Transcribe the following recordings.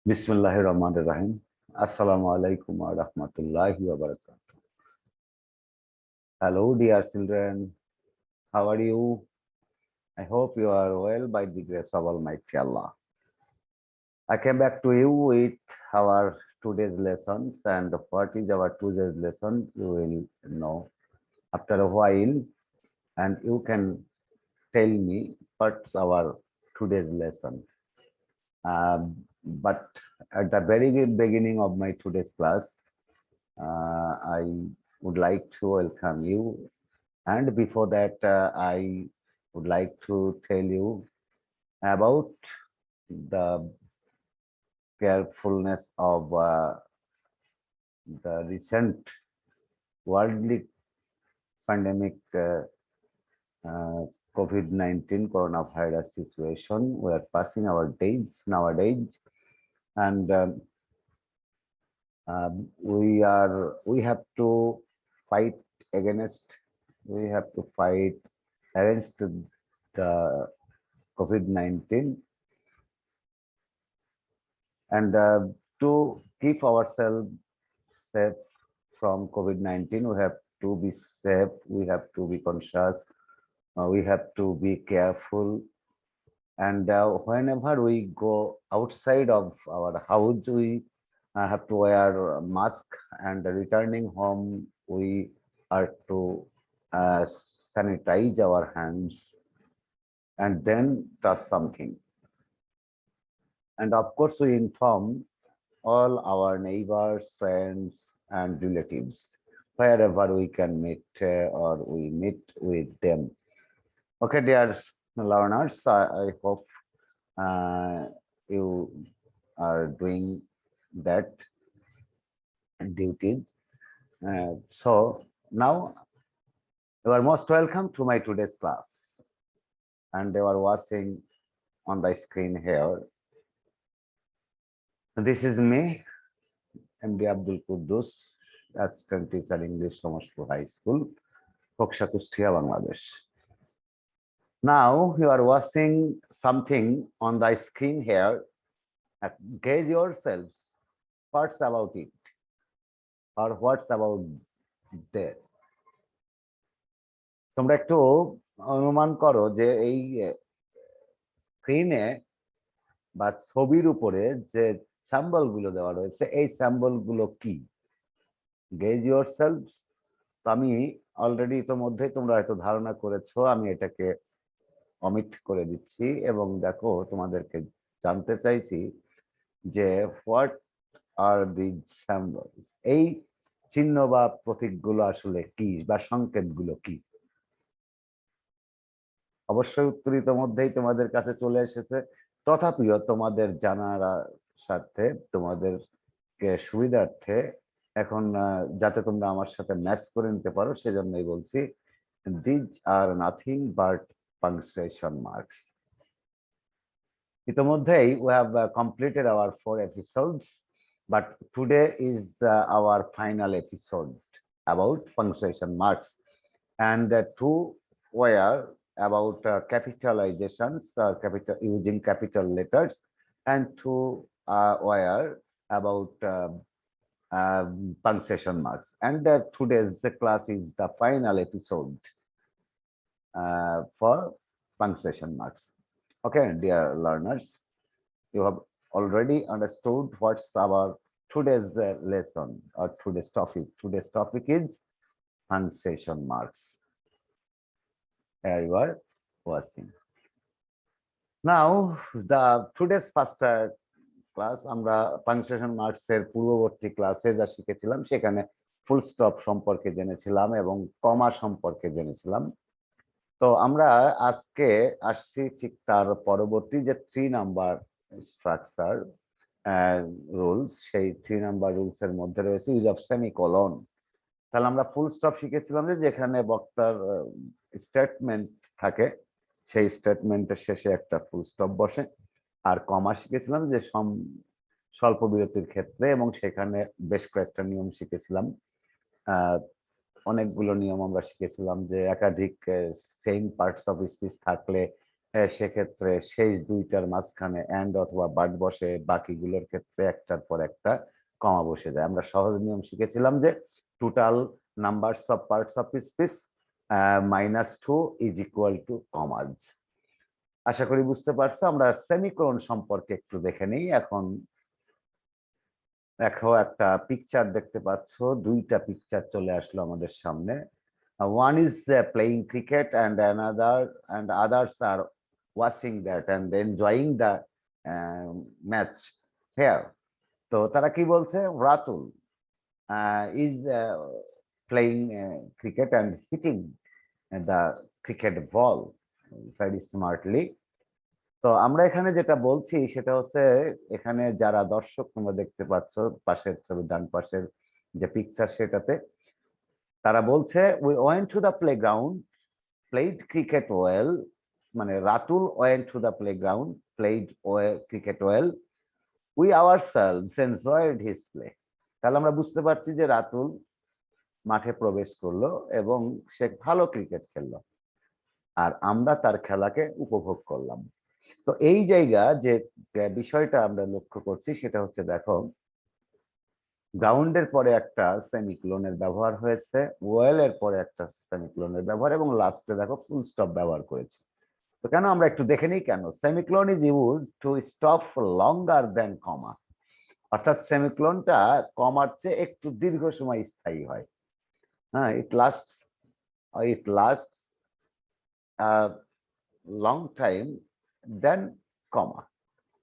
Bismillahir Rahmanir Rahim. Assalamu alaikum wa rahmatullahi wa barakatuh. Hello, dear children. How are you? I hope you are well by the grace of Almighty Allah. I came back to you with our today's lessons, and what is our today's lesson, you will know after a while, and you can tell me what's our today's lesson. But at the very beginning of my today's class, I would like to welcome you. And before that, I would like to tell you about the carefulness of the recent worldly pandemic COVID-19 coronavirus situation. We are passing our days nowadays, and we have to fight against. We have to fight against the COVID-19, and to keep ourselves safe from COVID-19, we have to be safe. We have to be conscious. We have to be careful. And whenever we go outside of our house, we have to wear a mask. And returning home, we are to uh, sanitize our hands and then touch something. And of course, we inform all our neighbors, friends, and relatives wherever we can meet or we meet with them. Okay, dear learners, I hope you are doing that duty. So now you are most welcome to my today's class. And they are watching on the screen here. This is me, MD Abdul Quddus, Assistant Teacher English, Somashpur High School, Koksha Kustia, Bangladesh. Now you are watching something on the screen here. Gauge yourselves. What's about it? Or what's about there? তোমরা একটু অনুমান করো যে এই স্ক্রিনে বা ছবির উপরে যে স্যাম্বল গুলো দেওয়া রয়েছে এই স্যাম্বল গুলো কি? Gauge yourself. আমি অলরেডি ইতোমধ্যেই তোমরা হয়তো ধারণা করেছো, আমি এটাকে অমিট করে দিচ্ছি এবং দেখো তোমাদেরকে জানতে চাইছি যে হোয়াট আর দি স্যাম্বলস, এই চিহ্ন বা প্রতীকগুলো আসলে কি বা সংকেতগুলো কি? অবশ্যই উত্তর ইতোমধ্যেই তোমাদের কাছে চলে এসেছে, তথাপিও তোমাদের জানার স্বার্থে তোমাদেরকে সুবিধার্থে এখন যাতে তোমরা আমার সাথে ম্যাচ করে নিতে পারো সেজন্যই বলছি, these are nothing but punctuation marks. ইতোমধ্যেই we have completed our 4 episodes, but today is our final episode about punctuation marks, and two were about capitalizations, capital using capital letters, and two were about punctuation marks. And today's class is the final episode for punctuation marks. Okay, dear learners, you have already understood what's our today's lesson or today's topic. Today's topic is punctuation marks. Here you are watching. Now, the today's first class, আমরা punctuation marks এর পূর্ববর্তী ক্লাসে যা শিখেছিলাম সেখানে full stop সম্পর্কে জেনেছিলাম এবং কমা সম্পর্কে জেনেছিলাম। তো আমরা আজকে আসছি ঠিক তার পরবর্তী যে 3 নাম্বার স্ট্রাকচার রুলস, সেই 3 নাম্বার রুলস এর মধ্যে রয়েছে ইউজ অফ সেমিকোলন। তাহলে আমরা ফুল স্টপ শিখেছিলাম যে যেখানে বক্তার স্টেটমেন্ট থাকে সেই স্টেটমেন্টের শেষে একটা ফুল স্টপ বসে, আর কমা শিখেছিলাম যে স্বল্প বিরতির ক্ষেত্রে, এবং সেখানে বেশ কয়েকটা নিয়ম শিখেছিলাম। অনেকগুলো নিয়ম আমরা শিখেছিলাম যে একাধিক সেম পার্টস অফ স্পিচ থাকলে সেক্ষেত্রে শেষ দুইটার মাঝখানে এন্ড অথবা বাট বসে, বাকিগুলোর ক্ষেত্রে একটার পর একটা কমা বসে যায়। আমরা সহজ নিয়ম শিখেছিলাম যে total numbers of parts of speech -2 is equal to commas. আশা করি বুঝতে পারছো। আমরা সেমিকোলন সম্পর্কে একটু দেখে নিই এখন। দেখো একটা পিকচার দেখতে পাচ্ছ, দুইটা পিকচার চলে আসলো আমাদের সামনে। One is playing cricket and others are watching that and enjoying the match here. তো তারা কি বলছে, Ratul is playing cricket and hitting the cricket ball very smartly. তো আমরা এখানে যেটা বলছি সেটা হচ্ছে, এখানে যারা দর্শক তোমরা দেখতে পাচ্ছ পাশের ছবি ডান পাশের যে পিকচার, সেটাতে তারা বলছে we went to the playground, played cricket well, মানে Ratul went to the playground, played cricket well, we ourselves enjoyed his play. তাহলে আমরা বুঝতে পারছি যে রাতুল মাঠে প্রবেশ করলো এবং সে ভালো ক্রিকেট খেললো, আর আমরা তার খেলাকে উপভোগ করলাম। তো এই জায়গা যে বিষয়টা আমরা লক্ষ্য করছি সেটা হচ্ছে, দেখো গ্রাউন্ডের পরে একটা সেমিকোলনের ব্যবহার হয়েছে, ওয়েলের পরে একটা সেমিকোলনের ব্যবহার, এবং লাস্টে দেখো ফুল স্টপ ব্যবহার করেছে। তো কেন আমরা একটু দেখে নিই কেন। Semicolon is use to stop longer than comma, অর্থাৎ সেমিকোলনটা কমার চেয়ে একটু দীর্ঘ সময় স্থায়ী হয়। হ্যাঁ, ইট লাস্ট লং টাইম দেন কমা,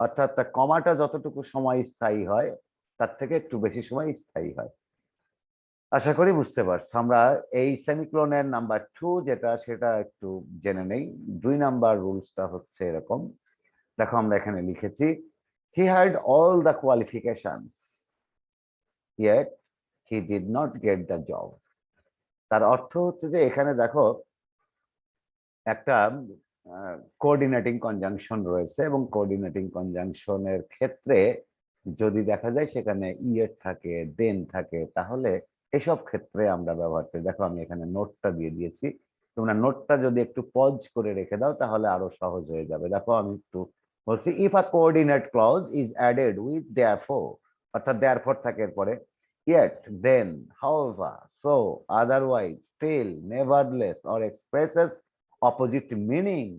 অর্থাৎ কমাটা যতটুকু সময় স্থায়ী হয় তার থেকে একটু বেশি সময় স্থায়ী হয়। আশা করি বুঝতে পারছো। আমরা এই সেমিকোলনের নাম্বার 2 যেটা, সেটা একটু জেনে নেই। 2 নাম্বার রুলসটা হচ্ছে এরকম, দেখো আমরা এখানে লিখেছি he had all the qualifications yet he did not get the job. তার অর্থ হচ্ছে যে এখানে দেখো একটা কোঅর্ডিনেটিং কনজাংশন রয়েছে, এবং কোঅর্ডিনেটিং কনজাংশনের ক্ষেত্রে যদি দেখা যায় সেখানে ইয়েট থাকে, দেন থাকে, তাহলে এসব ক্ষেত্রে আমরা ব্যবহার করি। দেখো আমি এখানে নোটটা দিয়ে দিয়েছি, তোমরা নোটটা যদি একটু পজ করে রেখে দাও তাহলে আরো সহজ হয়ে যাবে। দেখো আমি একটু বলছি, if a coordinate clause is added with therefore, অর্থাৎ দেয়ারফর থাকে এরপরে, yet, then, however, so, otherwise, still, nevertheless, or expresses opposite meaning,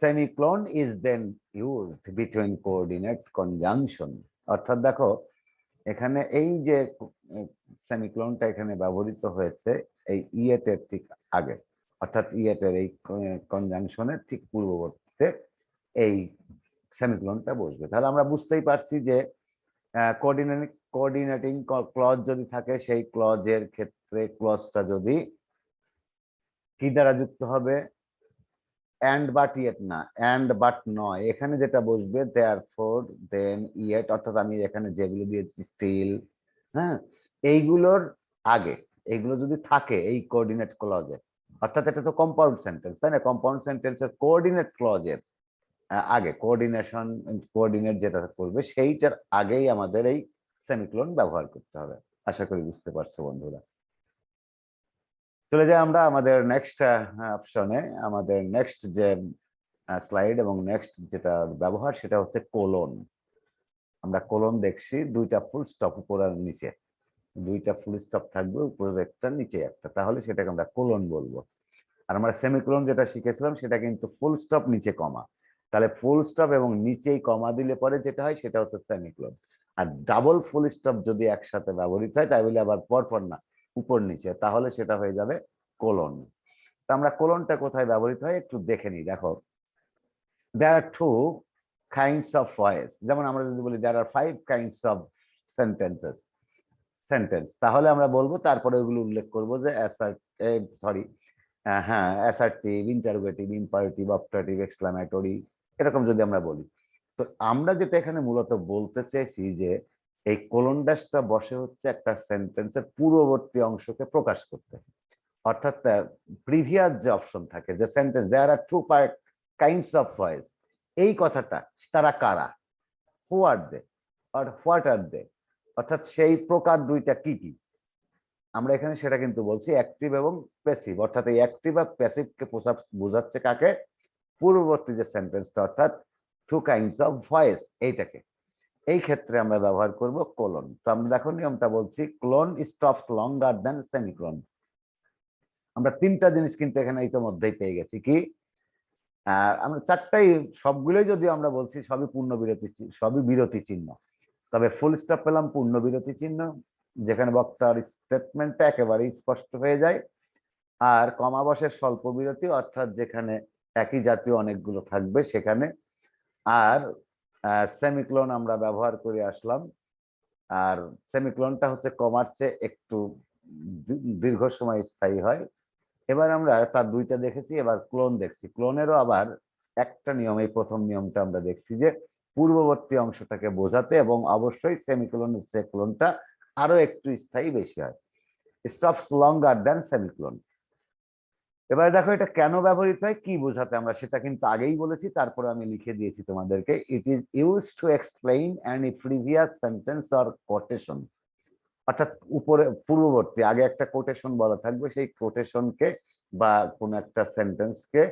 semicolon is then used between coordinate conjunction. অর্থাৎ দেখো এখানে এই যে সেমিকোলনটা এখানে ব্যবহৃত হয়েছে এই ইয়েটের ঠিক আগে, অর্থাৎ ইয়েটের এই কনজাংশনের ঠিক পূর্ববর্তীতে এই সেমিকোলনটা বসবে। তাহলে আমরা বুঝতেই পারছি যে কোঅর্ডিনেটিং ক্লজ যদি থাকে, সেই ক্লজের ক্ষেত্রে ক্লজটা যদি কি দ্বারা যুক্ত হবে, এন্ড বাট ইয়েট না, এন্ড বাট নয়, এখানে যেটা বসবে দেয়ারফর দেন ইয়েট, অর্থাৎ আমি এখানে যেগুলো দিয়েছি স্টিল, হ্যাঁ, এইগুলোর আগে এইগুলো যদি থাকে এই কোঅর্ডিনেট ক্লজে, অর্থাৎ এটা তো কম্পাউন্ড সেন্টেন্স, তাই না? কম্পাউন্ড সেন্টেন্সের কোঅর্ডিনেট ক্লজের আগে কোঅর্ডিনেট যেটা করবে সেইটার আগেই আমাদের এই সেমিকোলন ব্যবহার করতে হবে। আশা করি বুঝতে পারছো বন্ধুরা। চলে যাই আমরা আমাদের নেক্সট অপশনে। আমাদের নেক্সট যে স্লাইড এবং নেক্সট যেটা ব্যবহার সেটা হচ্ছে কোলন। আমরা কোলন দেখছি, দুইটা ফুল স্টপ উপর আর নিচে, দুইটা ফুল স্টপ থাকবে, উপরে একটা নিচে একটা, তাহলে সেটাকে আমরা কোলন বলবো। আর আমরা সেমিকোলন যেটা শিখেছিলাম সেটা কিন্তু ফুল স্টপ নিচে কমা, তাহলে ফুল স্টপ এবং নিচেই কমা দিলে পরে যেটা হয় সেটা হচ্ছে সেমিকোলন। আর ডাবল ফুল স্টপ যদি একসাথে ব্যবহৃত হয়, তাই বলে আবার পরপর না, উপর নিচে, তাহলে সেটা হয়ে যাবে কোলন। তা আমরা কোলনটা কোথায় ব্যবহৃত হয় একটু দেখে নিই। দেখো there are two kinds of voice, যেমন আমরা যদি বলি there are 5 kinds of sentence, তাহলে আমরা বলবো তারপরে ওইগুলো উল্লেখ করবো যে হ্যাঁ, assertive, interrogative, imperative, optative, exclamatory, এরকম যদি আমরা বলি। তো আমরা যেটা এখানে মূলত বলতে চেয়েছি যে এই কোলন ড্যাশটা বসে হচ্ছে একটা সেন্টেন্সের পূর্ববর্তী অংশকে প্রকাশ করতে, অর্থাৎ প্রিভিয়াস যে অপশন থাকে, যে sentence there are two kinds of voice, এই কথাটা তারা কারা, হু আর দে আর হোয়াট আর দে, অর্থাৎ সেই প্রকার দুইটা কি কি, আমরা এখানে সেটা কিন্তু বলছি অ্যাক্টিভ এবং প্যাসিভ, অর্থাৎ এই অ্যাক্টিভ আর প্যাসিভকে বোঝাচ্ছে কাকে? পূর্ববর্তী যে সেন্টেন্সটা, অর্থাৎ টু কাইন্ডস অফ ভয়েস, এইটাকে। এই ক্ষেত্রে আমরা ব্যবহার করব কোলন। তো আমরা দেখো নিয়মটা বলছি, ক্লোন স্টপস লঙ্গার দেন সেমিক্লোন। আমরা তিনটা জিনিস কিন্তু এখানে ইতিমধ্যেই পেয়ে গেছি। কি? আমরা চারটাই, সবগুলোই যদি আমরা বলছি সবই পূর্ণ বিরতি, সবই বিরতি চিহ্ন। তবে ফুল স্টপ পেলাম পূর্ণ বিরতি চিহ্ন, যেখানে বক্তার স্টেটমেন্টটা একেবারেই স্পষ্ট হয়ে যায়। আর কমা বসে স্বল্প বিরতি, অর্থাৎ যেখানে একই জাতীয় অনেকগুলো থাকবে সেখানে। আর সেমিক্লোন আমরা ব্যবহার করে আসলাম। আর সেমিক্লোনটা হচ্ছে কমার চেয়ে একটু দীর্ঘ সময় স্থায়ী হয়। এবার আমরা তার দুইটা দেখেছি, এবার ক্লোন দেখছি। ক্লোনেরও আবার একটা নিয়ম, এই প্রথম নিয়মটা আমরা দেখছি যে পূর্ববর্তী অংশটাকে বোঝাতে, এবং অবশ্যই সেমিক্লোনের চেয়ে ক্লোনটা আরো একটু স্থায়ী বেশি হয়। স্টপস লঙ্গার দেন সেমিক্লোন। এবার দেখো এটা কেন ব্যবহৃত হয়, কি বোঝাতে, আমরা সেটা কিন্তু আগেই বলেছি, তারপরে আমি লিখে দিয়েছি তোমাদেরকে। It is use to explain any previous sentence or quotation. অর্থাৎ উপরে পূর্ববর্তী আগে একটা কোটেশন বলা থাকবে, সেই কোটেশনকে বা কোন একটা সেন্টেন্সকে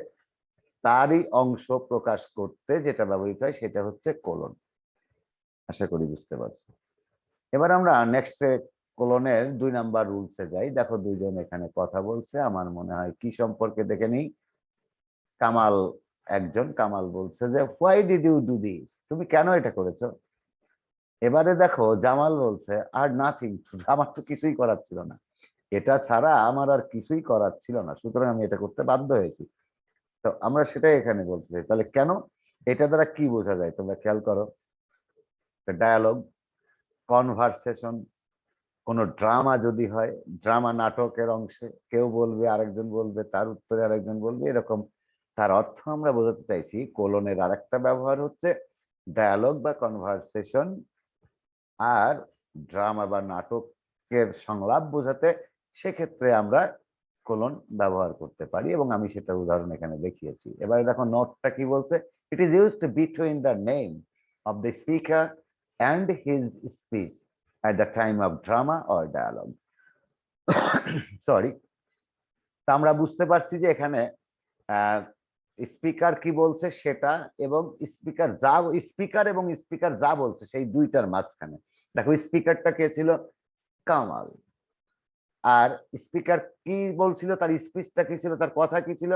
তারই অংশ প্রকাশ করতে যেটা ব্যবহৃত হয় সেটা হচ্ছে কোলন। আশা করি বুঝতে পারছো। এবার আমরা নেক্সট কোলনের 2 নাম্বার রুলসে যাই। দেখো দুইজন এখানে কথা বলছে, আমার মনে হয় কি সম্পর্কে দেখে নিই। কামাল, একজন কামাল বলছে যে why did you do this, তুমি কেন এটা করেছো? এবারে দেখো জামাল বলছে আর নাথিং, আমার তো কিছুই করার ছিল না, এটা ছাড়া আমার আর কিছুই করার ছিল না, সুতরাং আমি এটা করতে বাধ্য হয়েছি। তো আমরা সেটাই এখানে বলতে চাই। তাহলে কেন, এটা দ্বারা কি বোঝা যায় তোমরা খেয়াল করো। ডায়ালগ, কনভারসেশন, কোন ড্রামা যদি হয়, ড্রামা নাটকের অংশে কেউ বলবে, আরেকজন বলবে, তার উত্তরে আরেকজন বলবে, এরকম তার অর্থ আমরা বোঝাতে চাইছি। কোলনের আরেকটা ব্যবহার হচ্ছে ডায়ালগ বা কনভারসেশন আর ড্রামা বা নাটকের সংলাপ বোঝাতে, সেক্ষেত্রে আমরা কোলন ব্যবহার করতে পারি, এবং আমি সেটা উদাহরণ এখানে দেখিয়েছি। এবারে দেখো নোটটা কি বলছে, it is used between the name of the speaker and his speech at the time of drama or dialogue. Sorry. তা আমরা বুঝতে পারছি যে এখানে স্পিকার কি বলছে সেটা, এবং স্পিকার এবং স্পিকার যা বলছে সেই দুইটার মাঝখানে। দেখো স্পিকারটা কে ছিল? কামাল। আর স্পিকার কি বলছিল, তার স্পিচটা কি ছিল, তার কথা কি ছিল?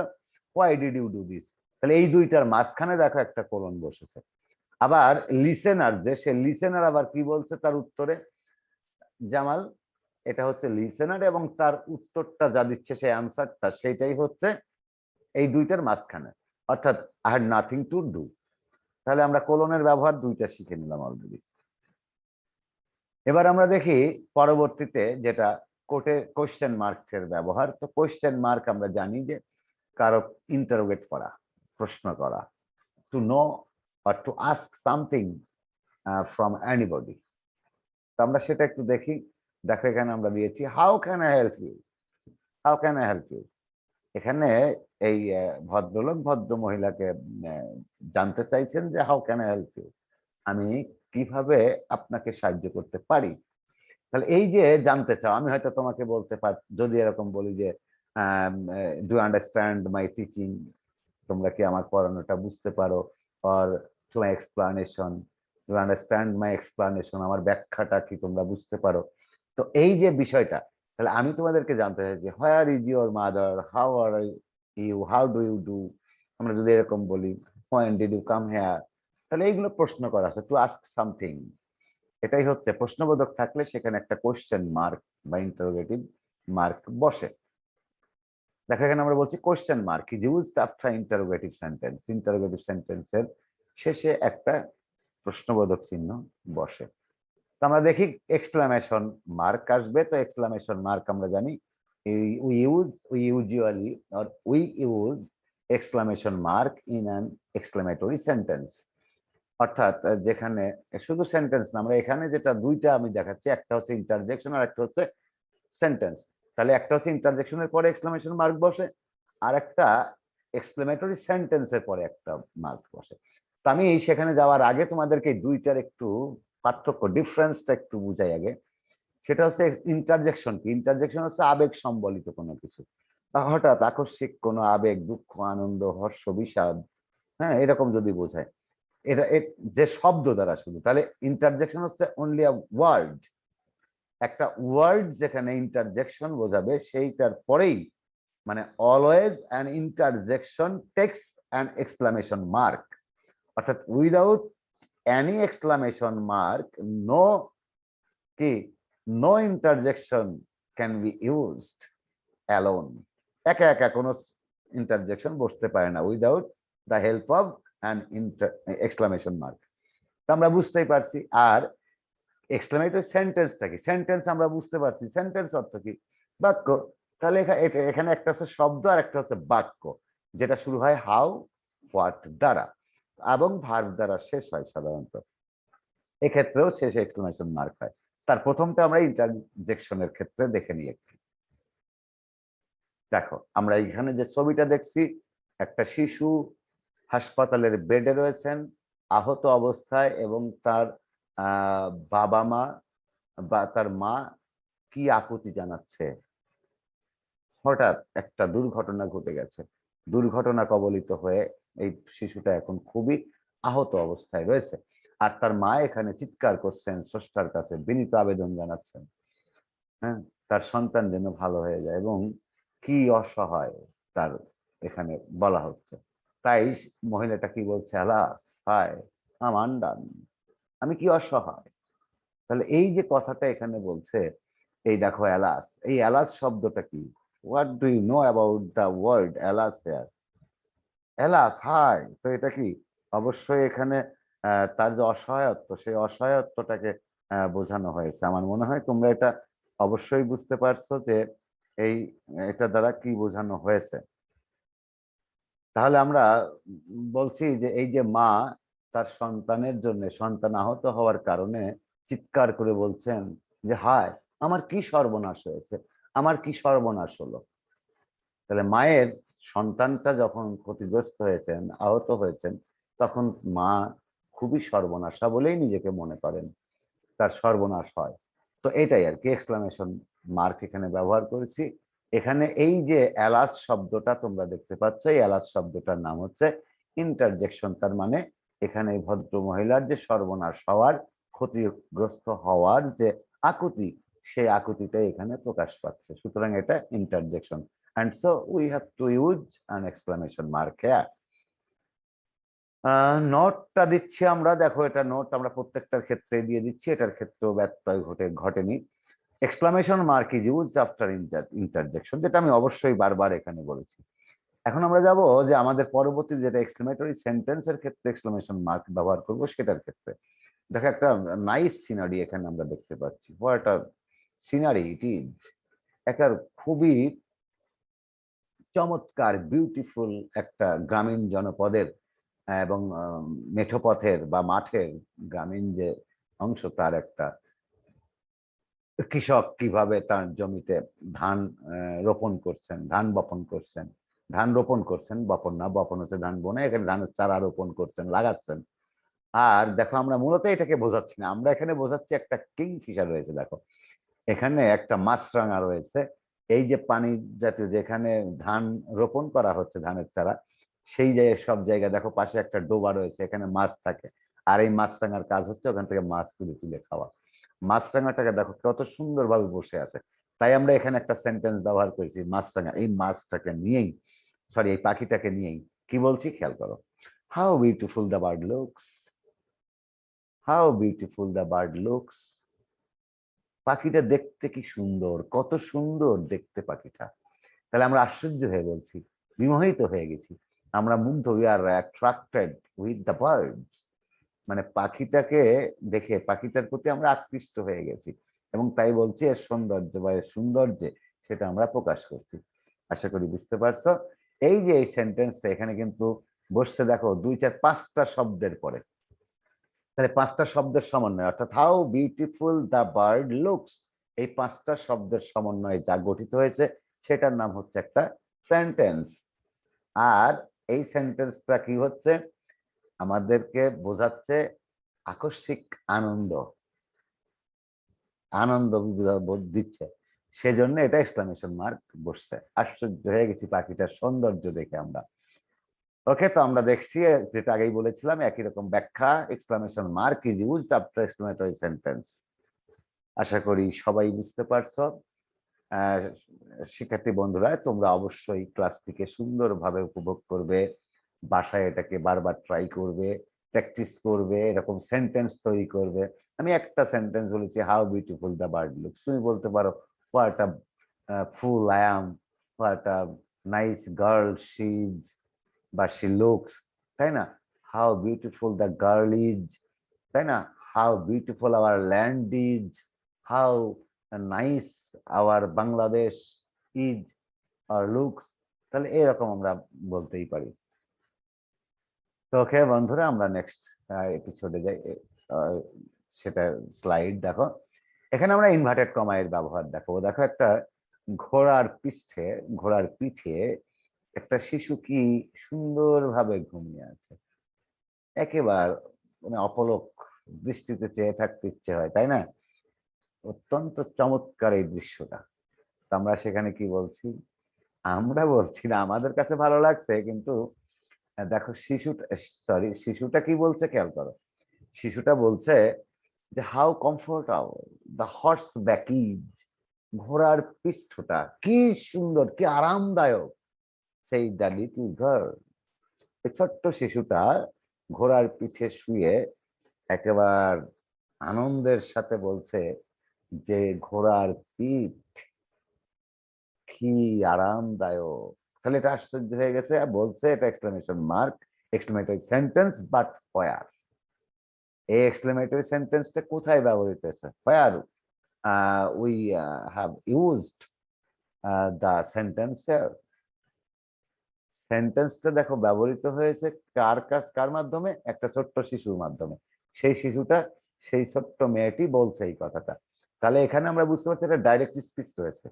Why did you do this. তাহলে এই দুইটার মাঝখানে দেখো একটা কোলন বসেছে। আবার লিসেনার, যে সে লিসেনার আবার কি বলছে তার উত্তরে? জামাল, এটা হচ্ছে লিসেনার, এবং তার উত্তরটা যা দিচ্ছে সেই আনসারটা সেটাই হচ্ছে এই দুইটার মাঝখানে, অর্থাৎ I had nothing to do. তাহলে আমরা কোলনের ব্যবহার দুইটা শিখে নিলাম অলরেডি। এবার আমরা দেখি পরবর্তীতে যেটা কোশ্চেন মার্কের ব্যবহার। তো কোশ্চেন মার্ক আমরা জানি যে কারো ইন্টারোগেট করা, প্রশ্ন করা, to know or to ask something from anybody. তো আমরা সেটা একটু দেখি। দেখো এখানে আমরা দিয়েছি how can I help you, how can I help you. এখানে এই ভদ্রলোক ভদ্র মহিলাকে জানতে চাইছেন যে how can I help you, আমি কিভাবে আপনাকে সাহায্য করতে পারি। তাহলে এই যে জানতে চাও, আমি হয়তো তোমাকে বলতে পারি, যদি এরকম বলি যে ডু আন্ডারস্ট্যান্ড মাই টিচিং, তোমরা কি আমার পড়ানোটা বুঝতে পারো, or to my explanation, to understand my explanation, আমার ব্যাখ্যাটা কি তোমরা বুঝতে পারো। তো এই যে বিষয়টা, তাহলে আমি তোমাদেরকে জানতে চাই যে where is your mother, how are you, how do you do. আমরা যদি এরকম বলি when did you come here, তাহলে এইগুলো প্রশ্ন করা আছে, টু আস্ক সামথিং। এটাই হচ্ছে প্রশ্নবোধক থাকলে সেখানে একটা কোশ্চেন মার্ক বা ইন্টারোগেটিভ মার্ক বসে। দেখো এখানে আমরা বলছি question mark is used after interrogative sentence, interrogative সেন্টেন্সের শেষে একটা প্রশ্নবোধক চিহ্ন বসে। তো আমরা দেখি এক্সক্লামেশন মার্ক আসবে। তো এক্সক্লামেশন মার্ক আমরা জানি we usually or we use exclamation mark in an exclamatory sentence, অর্থাৎ যেখানে শুধু সেন্টেন্স না, আমরা এখানে যেটা দুইটা আমি দেখাচ্ছি, একটা হচ্ছে ইন্টারজেকশন আর একটা হচ্ছে সেন্টেন্স। তাহলে একটা হচ্ছে ইন্টারজেকশনের পরে এক্সক্লামেশন মার্ক বসে, আর একটা এক্সক্লেমেটরি সেন্টেন্সের পরে একটা মার্ক বসে। তো আমি সেখানে যাওয়ার আগে তোমাদেরকে দুইটার একটু পার্থক্য, ডিফারেন্সটা একটু বুঝাই আগে। সেটা হচ্ছে ইন্টারজেকশন। কি ইন্টারজেকশন? হচ্ছে আবেগ সম্বলিত কোনো কিছু, বা হঠাৎ আকস্মিক কোনো আবেগ, দুঃখ, আনন্দ, হর্ষ, বিষাদ, হ্যাঁ, এরকম যদি বোঝায় এটা যে শব্দ দ্বারা শুধু, তাহলে ইন্টারজেকশন হচ্ছে অনলি আ ওয়ার্ড। একটা ওয়ার্ড যেখানে ইন্টারজেকশন বোঝাবে সেইটার পরেই, মানে always an interjection takes an exclamation mark, অর্থাৎ without any exclamation mark, no কি no interjection can be used alone. একা একা কোনো ইন্টারজেকশন বসতে পারে না without the help of an exclamation mark. তো আমরা বুঝতেই পারছি। আর এক্সক্লেমেটরি সেন্টেন্সটা কি? সেন্টেন্স আমরা বুঝতে পারছি, সেন্টেন্স অর্থ কি? বাক্য। তাহলে এখানে একটা হচ্ছে শব্দ আর একটা হচ্ছে বাক্য, যেটা শুরু হয় হাউ, হোয়াট দ্বারা এবং ভার্ব দ্বারা শেষ হয় সাধারণত। এক্ষেত্রেও শেষে এক্সক্লেমেশন মার্ক হয়। তার প্রথমটা আমরা ইন্টারজেকশনের ক্ষেত্রে দেখে নিই একটু। দেখো, আমরা এখানে যে ছবিটা দেখছি, একটা শিশু হাসপাতালের বেডে রয়েছেন আহত অবস্থায়, এবং তার বাবা মা বা তার মা কি আকুতি জানাচ্ছে। হঠাৎ একটা দুর্ঘটনা ঘটে গেছে, দুর্ঘটনা কবলিত হয়ে এই শিশুটা এখন খুবই আহত অবস্থায় রয়েছে। আর তার মা এখানে চিৎকার করছেন, স্রষ্টার কাছে বিনীত আবেদন জানাচ্ছেন, হ্যাঁ, তার সন্তান যেন ভালো হয়ে যায়, এবং কি অসহায় তার এখানে বলা হচ্ছে। তাই মহিলাটা কি বলছে? আলাস, হায়, আন্ডান, আমি কি অসহায়। তাহলে এই যে কথাটা এখানে বলছে, এই দেখো অ্যালাস, এই অ্যালাস শব্দটা কি? What do you know about the word alas here? Alas, হায়। তো এটা কি? অবশ্যই এখানে তার যে অসহায়ত্ব, সেই অসহায়ত্বটাকে বোঝানো হয়েছে। আমার মনে হয় তোমরা এটা অবশ্যই বুঝতে পারছো যে এই এটা দ্বারা কি বোঝানো হয়েছে। তাহলে আমরা বলছি যে এই যে মা তার সন্তানের জন্য, সন্তান আহত হওয়ার কারণে চিৎকার করে বলছেন যে হায়, আমার কি সর্বনাশ হয়েছে, আমার কি সর্বনাশ হলো। তাহলে মায়ের সন্তানটা যখন ক্ষতিগ্রস্ত হয়েছেন, আহত হয়েছেন, তখন মা খুবই সর্বনাশা বলেই নিজেকে মনে করেন, তার সর্বনাশ হয়। তো এটাই আর কি, এক্সক্লামেশন মার্ক এখানে ব্যবহার করেছি। এখানে এই যে অ্যালাস শব্দটা তোমরা দেখতে পাচ্ছ, এই অ্যালাস শব্দটার নাম হচ্ছে ইন্টারজেকশন। তার মানে এখানে ভদ্র মহিলার যে সর্বনাশ হওয়ার, ক্ষতিগ্রস্ত হওয়ার যে আকুতি, সেই আকুতিটা এখানে প্রকাশ পাচ্ছে। সুতরাং এটা interjection, and so we have to use an exclamation mark here. নোটটা দিচ্ছি আমরা, দেখো এটা নোট আমরা প্রত্যেকটার ক্ষেত্রে দিয়ে দিচ্ছি, এটার ক্ষেত্রেও ব্যত্যয় ঘটেনি। Exclamation mark is used after interjection, যেটা আমি অবশ্যই বারবার এখানে বলেছি। এখন আমরা যাব যে আমাদের পরবর্তী যেটা এক্সক্লেমেটরি সেন্টেন্সের ক্ষেত্রে এক্সক্লামেশন মার্ক ব্যবহার করব, সেটার ক্ষেত্রে। দেখো, একটা নাইস সিনারি এখানে আমরা দেখতে পাচ্ছি। What a scenery it is! একটা খুবই চমৎকার, বিউটিফুল একটা গ্রামীণ জনপদের এবং মেঠোপথের বা মাঠের, গ্রামীণ যে অংশ, তার একটা কৃষক কিভাবে তার জমিতে ধান রোপণ করছেন, ধান বপন করছেন, ধান রোপণ করছেন, বপন না, বপন হচ্ছে ধান বোনা, এখানে ধানের চারা রোপণ করছেন, লাগাচ্ছেন। আর দেখো, আমরা মূলত এটাকে বোঝাচ্ছি না, আমরা এখানে বোঝাচ্ছি একটা কিংফিশার রয়েছে। দেখো, এখানে একটা মাছরাঙা রয়েছে। এই যে পানি জাতীয় যেখানে ধান রোপণ করা হচ্ছে, ধানের চারা, সেই জায়গায় সব জায়গায় দেখো পাশে একটা ডোবা রয়েছে, এখানে মাছ থাকে। আর এই মাছরাঙার কাজ হচ্ছে ওখান থেকে মাছ তুলে তুলে খাওয়া। মাছরাঙাটাকে দেখো কত সুন্দরভাবে বসে আছে। তাই আমরা এখানে একটা সেন্টেন্স ব্যবহার করেছি, মাছরাঙা এই মাছটাকে নিয়েই, সরি, এই পাখিটাকে নিয়েই। কি বলছি খেয়াল করো, how beautiful the bird looks, how beautiful the bird looks. পাখিটা দেখতে কি সুন্দর, কত সুন্দর দেখতে পাখিটা। তাহলে আমরা আশ্চর্য হয়ে বলছি, বিমোহিত হয়ে গেছি, আমরা মুগ্ধ, we are attracted with the birds. মানে পাখিটাকে দেখে, পাখিটার প্রতি আমরা আকৃষ্ট হয়ে গেছি, এবং তাই বলছি এর সৌন্দর্য বা এর সৌন্দর্যে সেটা আমরা প্রকাশ করছি। আশা করি বুঝতে পারছো। এই যে এই সেন্টেন্সটা এখানে কিন্তু বসছে, দেখো, 2, 4, 5টা শব্দের পরে। তাহলে 5টা শব্দের সমন্বয়, অর্থাৎ how beautiful the bird looks, এই 5টা শব্দের সমন্বয়ে যা গঠিত হয়েছে, সেটার নাম হচ্ছে একটা সেন্টেন্স। আর এই সেন্টেন্সটা কি হচ্ছে, আমাদেরকে বোঝাচ্ছে আকস্মিক আনন্দ, আনন্দ বোধ দিচ্ছে, সেজন্য এটা এক্সক্লামেশন মার্ক বসছে। আশ্চর্য হয়ে গেছি পাখিটার সৌন্দর্য দেখে আমরা। ওকে, তো আমরা দেখছি যেটা আগেই বলেছিলাম, একই রকম ব্যাখ্যা, exclamation mark is used after exclamatory sentence. আশা করি সবাই বুঝতে পারছো। আহ, শিক্ষার্থী বন্ধুরা, তোমরা অবশ্যই ক্লাসটিকে সুন্দরভাবে উপভোগ করবে, বাসায় এটাকে বারবার ট্রাই করবে, প্র্যাকটিস করবে, এরকম সেন্টেন্স তৈরি করবে। আমি একটা সেন্টেন্স বলেছি, how beautiful the bird looks, তুমি বলতে পারো what a fool I am, what a nice girl she is বা শি লুকস, তাই না? How beautiful the girl is, তাই না? How beautiful our land is, how nice our Bangladesh is আর looks. তাহলে এরকম আমরা বলতেই পারি। তো ওকে বন্ধুরা, আমরা নেক্সট এপিসোডে যাই। আহ, সেটা স্লাইড দেখো। এখানে আমরা ইনভার্টেড কমা এর ব্যবহার দেখো। দেখো একটা ঘোড়ার পৃষ্ঠে, ঘোড়ার পিঠে একটা শিশু কি সুন্দরভাবে ঘুমিয়ে আছে, একেবারে মানে অপলক দৃষ্টিতে চেয়ে থাকতে ইচ্ছে হয়, তাই না? অত্যন্ত চমৎকার এই দৃশ্যটা। তো আমরা সেখানে কি বলছি? আমরা বলছি না, আমাদের কাছে ভালো লাগছে, কিন্তু দেখো শিশুটা, সরি, শিশুটা কি বলছে খেয়াল করো। শিশুটা বলছে যে how comfortable the horse back is, ঘোড়ার পৃষ্ঠটা কি সুন্দর, কি আরামদায়ক। সেই দ্য লিটল গার্ল, এই ছোট্ট শিশুটা ঘোড়ার পিঠে শুয়ে একেবারে আনন্দের সাথে বলছে যে ঘোড়ার পিঠ কি আরামদায়ক। তাহলে এটা আশ্চর্য হয়ে গেছে, আর বলছে এটা exclamation mark, exclamatory sentence, but হোয়ার? এই এক্সক্লেমেটরি সেন্টেন্সটা কোথায় ব্যবহৃত হয়েছে? Where we have used the sentence. সেন্টেন্সটা দেখো ব্যবহৃত হয়েছে কার মাধ্যমে? একটা ছোট্ট শিশুর মাধ্যমে। সেই শিশুটা, সেই ছোট্ট মেয়েটি বলছে এই কথাটা। তাহলে এখানে আমরা বুঝতে পারছি এটা ডাইরেক্ট স্পিচ রয়েছে।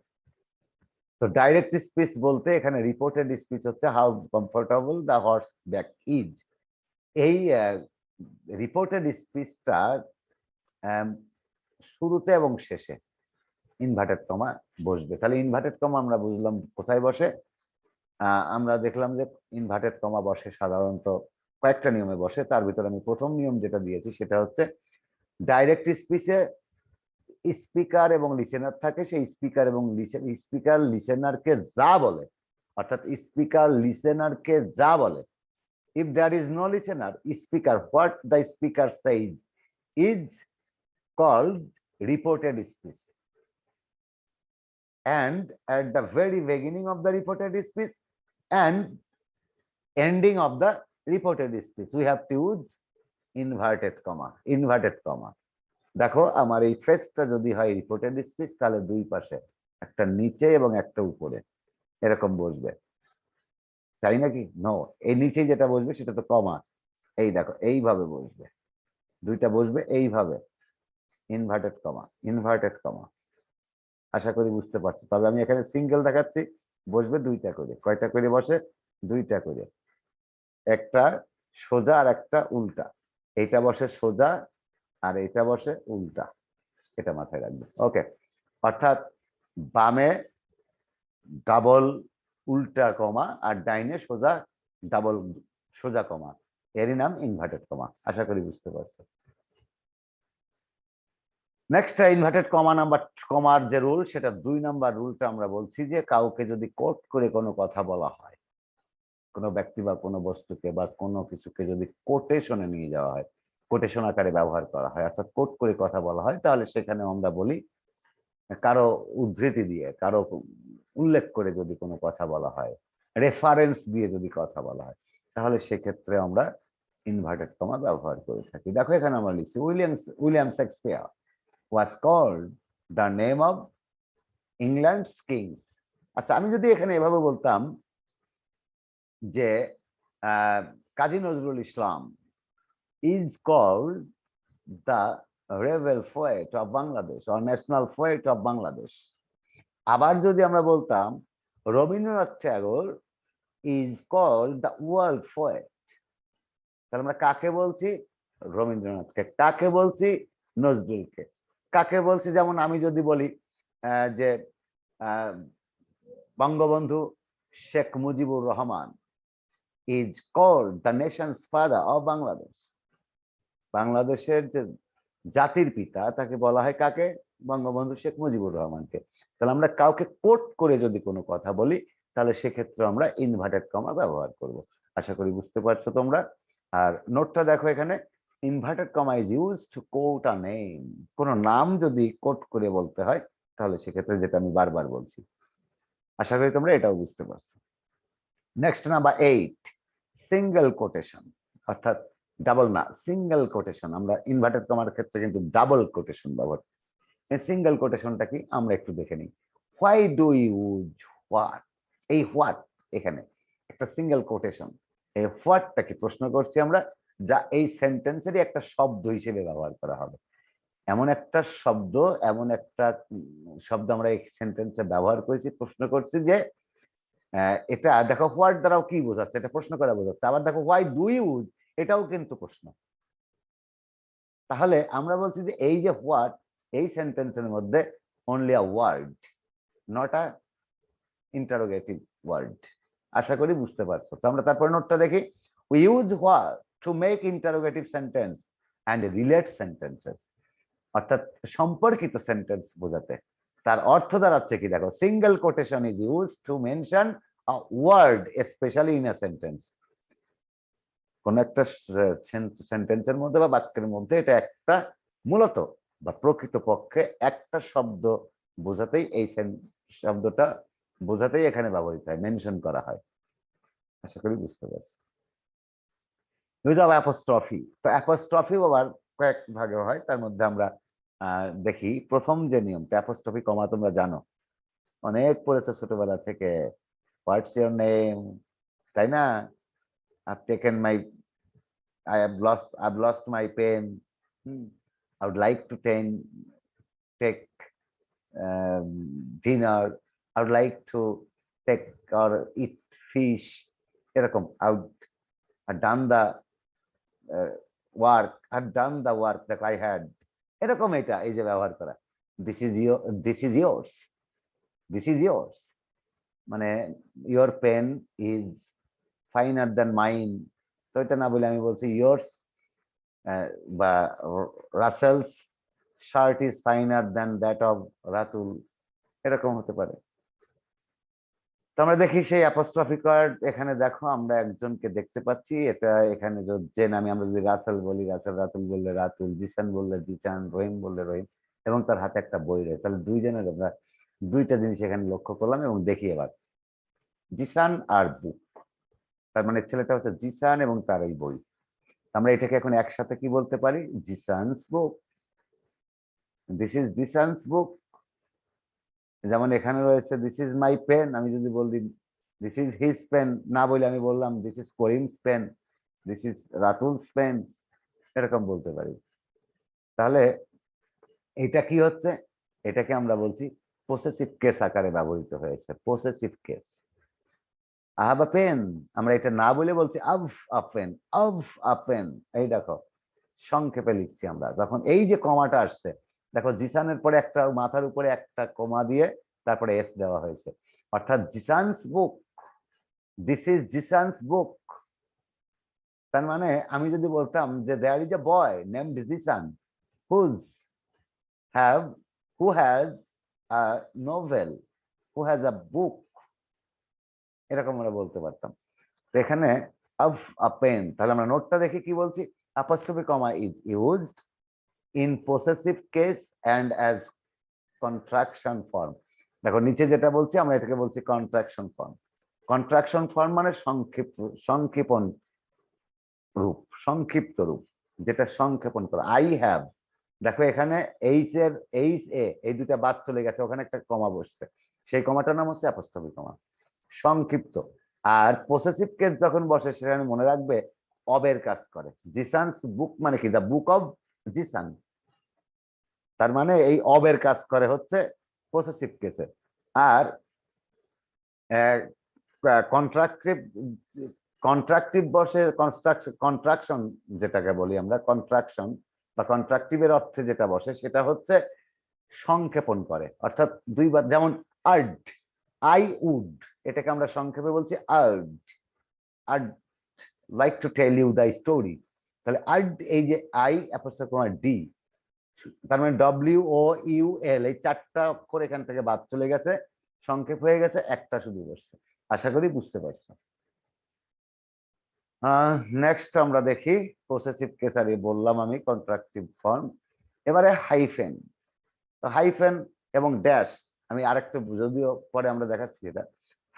তো ডাইরেক্ট স্পিচ বলতে এখানে রিপোর্টেড স্পিচ হচ্ছে how comfortable the horse back is. এই রিপোর্টেড স্পিচটা শুরুতে এবং শেষে ইনভার্টেড কমা বসবে। তাহলে ইনভার্টেড কমা আমরা বুঝলাম কোথায় বসে। আমরা দেখলাম যে ইনভার্টেড কমা বসে সাধারণত কয়েকটা নিয়মে বসে। তার ভিতরে আমি প্রথম নিয়ম যেটা দিয়েছি সেটা হচ্ছে ডাইরেক্ট স্পিচে স্পিকার এবং লিসেনার থাকে। সেই স্পিকার এবং স্পিকার লিসেনারকে যা বলে, অর্থাৎ স্পিকার লিসেনারকে যা বলে, if there is no listener, speaker, what the speaker says is called reported speech. And at the very beginning of the reported speech and ending of the reported speech, we have to use inverted comma, inverted comma. দেখো আমার এই ফ্রেজটা যদি হয় reported speech, তাহলে দুই পাশে একটা নিচে এবং একটা উপরে এরকম বসবে, তাই নাকি? নো, এই নিচে যেটা বসবে সেটা তো কমা। এই দেখো এইভাবে বসবে, দুইটা বসবে এইভাবে, ইনভার্টেড কমা, ইনভার্টেড কমা। আশা করি বুঝতে পারছি। তবে আমি এখানে সিঙ্গেল দেখাচ্ছি, বসবে দুইটা করে। কয়টা করে বসে? দুইটা করে, একটা সোজা আর একটা উল্টা। এইটা বসে সোজা আর এইটা বসে উল্টা, এটা মাথায় রাখবে। ওকে, অর্থাৎ বামে ডাবল উল্টা কমা আর ডাইনে সোজা ডাবল সোজা কমা, এরই নাম ইনভার্টেড কমা। আশা করি বুঝতে পারছো। নেক্সট ইনভার্টেড কমা নাম্বার, কমার যে রুল, সেটা 2 নাম্বার রুলটা আমরা বলছি যে কাউকে যদি কোট করে কোনো কথা বলা হয়, কোনো ব্যক্তি বা কোনো বস্তুকে বা কোনো কিছুকে যদি কোটেশনে নিয়ে যাওয়া হয়, কোটেশন আকারে ব্যবহার করা হয়, অর্থাৎ কোট করে কথা বলা হয়, তাহলে সেখানে আমরা বলি, কারো উদ্ধৃতি দিয়ে, কারো উল্লেখ করে যদি কোনো কথা বলা হয়, রেফারেন্স দিয়ে যদি কথা বলা হয়, তাহলে সেক্ষেত্রে আমরা ইনভার্টেড কমা ব্যবহার করে থাকি। দেখো এখানে আমরা লিখছি William Shakespeare was called the name of England's kings. আচ্ছা, আমি যদি এখানে এভাবে বলতাম যে Kazi Nazrul Islam is called the rebel poet of Bangladesh or national poet of Bangladesh, আবার যদি আমরা বলতাম রবীন্দ্রনাথ ঠাকুর is called the world poet, তাহলে আমরা কাকে বলছি? রবীন্দ্রনাথকে। কাকে বলছি? নজরুলকে। কাকে বলছি, যেমন আমি যদি বলি যে Bangabandhu Sheikh Mujibur Rahman is called the nation's father of Bangladesh. বাংলাদেশের যে জাতির পিতা তাকে বলা হয় কাকে? বঙ্গবন্ধু শেখ মুজিবুর রহমানকে। তাহলে আমরা কাউকে কোট করে যদি কোনো কথা বলি, তাহলে সেক্ষেত্রে আমরা ইনভার্টেড কমা ব্যবহার করব। আশা করি বুঝতে পারছো তোমরা। আর নোটটা দেখো এখানে, inverted comma is use to quote a name. কোনো নাম যদি কোট করে বলতে হয়, তাহলে সেক্ষেত্রে, যেটা আমি বারবার বলছি, আশা করি তোমরা এটাও বুঝতে পারছো। নেক্সট নাম্বার 8, সিঙ্গেল কোটেশন, অর্থাৎ ডাবল না, সিঙ্গেল কোটেশন। আমরা ইনভার্টেড কমার ক্ষেত্রে কিন্তু ডাবল কোটেশন ব্যবহার। সিঙ্গেল কোটেশনটা কি আমরা একটু দেখে নিই। Why do use what? এই হোয়াট এখানে একটা সিঙ্গেল কোটেশন। এই হোয়াটটা কি প্রশ্ন করছি আমরা, যা এই সেন্টেন্সেরই একটা শব্দ হিসেবে ব্যবহার করা হবে। এমন একটা শব্দ, এমন একটা শব্দ আমরা এই সেন্টেন্সে ব্যবহার করেছি, প্রশ্ন করছি যে এটা দেখো হোয়াট দ্বারাও কি বোঝাচ্ছে, এটা প্রশ্ন করা বোঝাচ্ছে। আবার দেখো হোয়াই ডু ইউজ, এটাও কিন্তু প্রশ্ন। তাহলে আমরা বলছি যে এই যে হোয়াট, এই সেন্টেন্সের মধ্যে only a word, not a interrogative word. আশা করি বুঝতে পারছো। তো আমরা তারপর নোটটা দেখি। We use what to make interrogative sentence and relate sentences, অর্থাৎ সম্পর্কিত সেন্টেন্স বোঝাতে। তার অর্থ দাঁড়াচ্ছে কি দেখো, single quotation is use to mention a word specially in a sentence. কোন একটা সেন্টেন্সের মধ্যে বা বাক্যের মধ্যে এটা একটা মূলত বা প্রকৃতপক্ষে একটা শব্দ বোঝাতেই এই শব্দটা বোঝাতেই এখানে ব্যবহৃত হয়, মেনশন করা হয়। আশা করি বুঝতে পারছি। Use of apostrophe. তো অ্যাপোস্ট্রফি আবার কয়েক ভাগে হয়, তার মধ্যে আমরা দেখি প্রথম যে নিয়মটা, অ্যাপোস্ট্রফি কমা তোমরা জানো, অনেক পড়েছো ছোটবেলা থেকে। হোয়াটস ইওর নেম, তাই না? I've taken my, I've lost my pen. I would like to take dinner. I would like to take or eat fish. এরকম I would have done the work. I've done the work that I had. এরকম এটা এই যে ব্যবহার করা। This is your, this is yours. This is yours. মানে your pen is finer than mine. তো এটা না বলে আমি বলছি yours, বা Russell's shirt is finer than that of Ratul, এরকম হতে পারে। তো আমরা দেখি সেই অ্যাপোস্ট্রফি কার্ড। এখানে দেখো আমরা একজনকে দেখতে পাচ্ছি, এটা এখানে যে নামে, আমরা যদি রাসেল বলি রাসেল, রাতুল বললে রাতুল, জিসান বললে জিসান, রহিম বললে রহিম, এবং তার হাতে একটা বই রয়েছে। তাহলে দুইজনের আমরা দুইটা জিনিস এখানে লক্ষ্য করলাম। এবং দেখি এবার জিসান আর বুক, তার মানে ছেলেটা হচ্ছে জিসান এবং তার এই বই। আমরা এটাকে এখন একসাথে কি বলতে পারি? জিসানস বুক। দিস ইজ জিসানস বুক। যেমন এখানে রয়েছে দিস ইজ মাই পেন, আমি যদি বলি দিস ইজ হিজ পেন, না বলে আমি বললাম this is Karim's pen, this is Ratul's pen, এরকম বলতে পারি। তাহলে এটা কি হচ্ছে? এটাকে আমরা বলছি পসেসিভ কেস আকারে ব্যবহৃত হয়েছে, possessive case. I have a pen, আমরা এটা না বলে বলছি আভ আ পেন, আভ আ পেন। এই দেখো সংক্ষেপে লিখছি আমরা। যখন এই যে কমাটা আসছে, দেখো জিসানের পরে একটা মাথার উপরে একটা কমা দিয়ে তারপরে এস দেওয়া হয়েছে, অর্থাৎ জিসানস বুক, দিস ইজ জিসানস বুক। তার মানে আমি যদি বলতাম যে there is a boy named Zisan whose have, who has a novel, who has a book, এরকম আমরা বলতে পারতাম। তো এখানে অফ আ পেন, তাহলে আমরা নোটটা দেখি কি বলছি। Apostrophe comma is used in possessive case and as contraction form। দেখো নিচে যেটা বলছি আমরা এটাকে বলছি কন্ট্রাকশন ফর্ম। কন্ট্রাকশন ফর্ম মানে সংক্ষেপণ রূপ, সংক্ষিপ্ত রূপ, যেটা সংক্ষেপণ করা। আই হ্যাভ, দেখো এখানে এইচ এর এইচ এ এই দুটা বাদ চলে গেছে, ওখানে একটা কমা বসছে, সেই কমাটার নাম হচ্ছে অ্যাপোস্ট্রফি কমা, সংক্ষিপ্ত। আর পসেসিভ কেস যখন বসে সেখানে মনে রাখবে অবের কাজ করে। জিসানস বুক মানে কি? দা বুক অফ জিসান। তার মানে এই অবের কাজ করে হচ্ছে পসেসিভ কেসে। আর কন্ট্রাকটিভ, কন্ট্রাকটিভ বসে কনস্ট্রাকশন, কন্ট্রাকশন যেটাকে বলি আমরা কন্ট্রাকশন, বা কন্ট্রাকটিভের অর্থে যেটা বসে সেটা হচ্ছে সংক্ষেপণ করে, অর্থাৎ দুইবার, যেমন আর্ড, আই উড, এটাকে আমরা সংক্ষেপে বলছি I'd. I'd like to tell you the story. তাহলে আর্ড, এই যে আই অ্যাপোস্ট্রোফ ডি, তার মানে ডব্লিউ ও ইউ এল, এই চারটা অক্ষর এখান থেকে বাদ চলে গেছে, সংক্ষেপ হয়ে গেছে, একটা শুধু বসছে। আশা করি বুঝতে পারছো। নেক্সট আমরা দেখি পসেসিভ কেস, আর বললাম আমি কন্ট্রাকটিভ ফর্ম। এবারে হাইফেন। হাইফেন এবং ড্যাশ, আমি আরেকটা যদিও পরে আমরা দেখাচ্ছি এটা,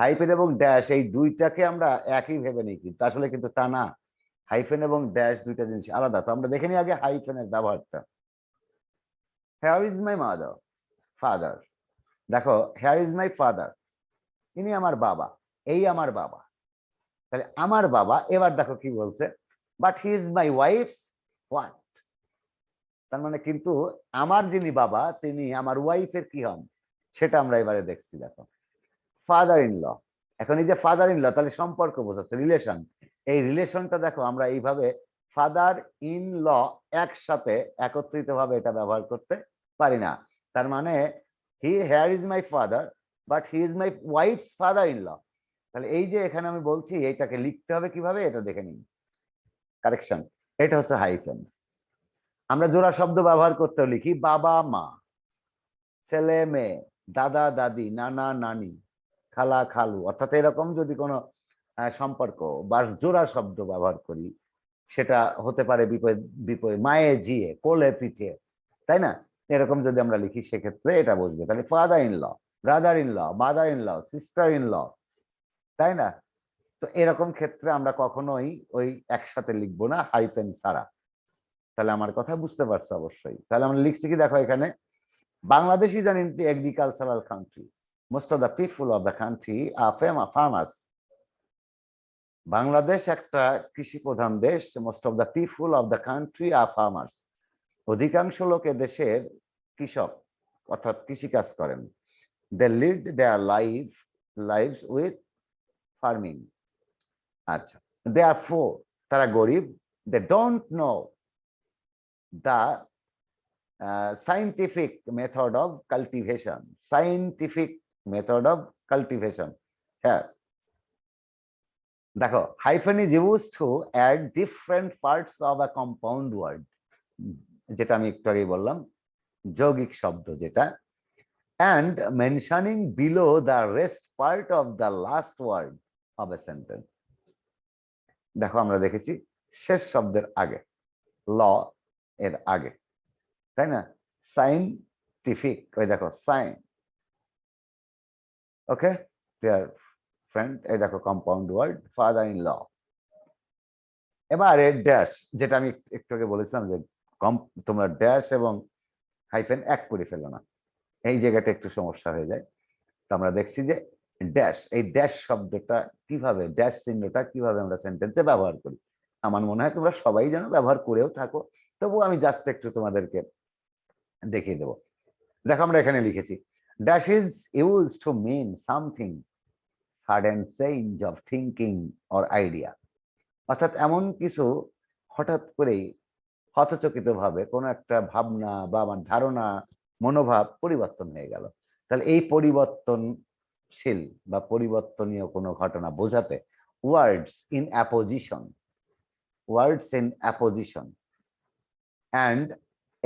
হাইফেন এবং ড্যাশ এই দুইটাকে আমরা একই ভেবে নিই, কিন্তু আসলে কিন্তু তা না। হাইফেন এবং ড্যাশ দুইটা জিনিস আলাদা। তো আমরা দেখে নিই আগে হাইফেনের ব্যবহারটা। Hair is my mother, father. দেখো, হেয়ার ইজ মাই ফাদার, ইনি আমার বাবা, এই আমার বাবা। তাহলে আমার বাবা, এবার দেখো কি বলছে, but he is my wife what. তার মানে কিন্তু আমার যিনি বাবা তিনি আমার ওয়াইফের কি হন, সেটা আমরা এবারে দেখছি। দেখো, ফাদার ইন ল। এখন এই যে ফাদার ইন ল, তাহলে সম্পর্ক বোঝাচ্ছে, রিলেশন। এই রিলেশনটা দেখো আমরা এইভাবে ফাদার ইন ল একসাথে একত্রিত ভাবে এটা ব্যবহার করতে পারি না। তার মানে he here is my father, but he is my wife's father in law. তাহলে এই যে এখানে আমি বলছি এইটাকে লিখতে হবে কিভাবে, এটা দেখে নিন। কারেকশন, এটা হচ্ছে হাইফেন। আমরা জোড়া শব্দ ব্যবহার করতেও লিখি বাবা মা, ছেলে মেয়ে, দাদা দাদি, নানা নানি, খালা খালু, অর্থাৎ এরকম যদি কোনো সম্পর্ক বা জোড়া শব্দ ব্যবহার করি, সেটা হতে পারে বিপরীত বিপরীত, মায়ে জিয়ে, কোলে পিঠে, তাই না? এরকম যদি আমরা লিখি সেক্ষেত্রে এটা বুঝবে। তাহলে father in law, brother in law, mother in law, sister in law, তাই না? তো এরকম ক্ষেত্রে আমরা কখনোই ওই একসাথে লিখবো না হাইফেন ছাড়া। তাহলে আমার কথা বুঝতে পারছো অবশ্যই। তাহলে আমরা লিখছি কি, দেখো এখানে, Bangladesh is an agricultural country. Most of the people of the country are farmers. Bangladesh একটা কৃষি প্রধান দেশ। Most of the people of the country are farmers. অধিকাংশ লোক দেশের কৃষক, অর্থাৎ কৃষিকাজ করেন। They lead their lives with farming. আচ্ছা, therefore তারা গরিব। They don't know the scientific method of cultivation. Scientific method of cultivation. Here, দেখো, hyphen is used to add different parts of a compound word, যেটা আমি একটু আগেই বললাম, যৌগিক শব্দ যেটা, and mentioning below the rest part of the last word of a sentence. দেখো, আমরা দেখেছি শেষ শব্দের আগে, ল এর আগে, তাই না? সাইন্টিফিক, ওই দেখো সাইন। ওকে ডিয়ার ফ্রেন্ড, এই দেখো compound word father in law. এবারে ড্যাশ, যেটা আমি একটু আগে বলেছিলাম যে তোমরা ড্যাশ এবং হাইফেন এক করে ফেলো না, এই জায়গাটা একটু সমস্যা হয়ে যায়। তো আমরা দেখছি যে ড্যাশ, এই ড্যাশ শব্দটা কিভাবে, ড্যাশ চিহ্নটা কিভাবে আমরা সেন্টেন্সে ব্যবহার করি, আমার মনে হয় তোমরা সবাই যেন ব্যবহার করেও থাকো, তবুও আমি জাস্ট একটু তোমাদেরকে দেখিয়ে দেবো। দেখো, আমরা এখানে লিখেছি dash is use to mean something sudden change of thinking or idea. অর্থাৎ এমন কিছু হঠাৎ করেই হতচকিত ভাবে কোনো একটা ভাবনা বা আমার ধারণা, মনোভাব পরিবর্তন হয়ে গেল। তাহলে এই পরিবর্তনশীল বা পরিবর্তনীয় কোনো ঘটনা বোঝাতে words in apposition, words in apposition and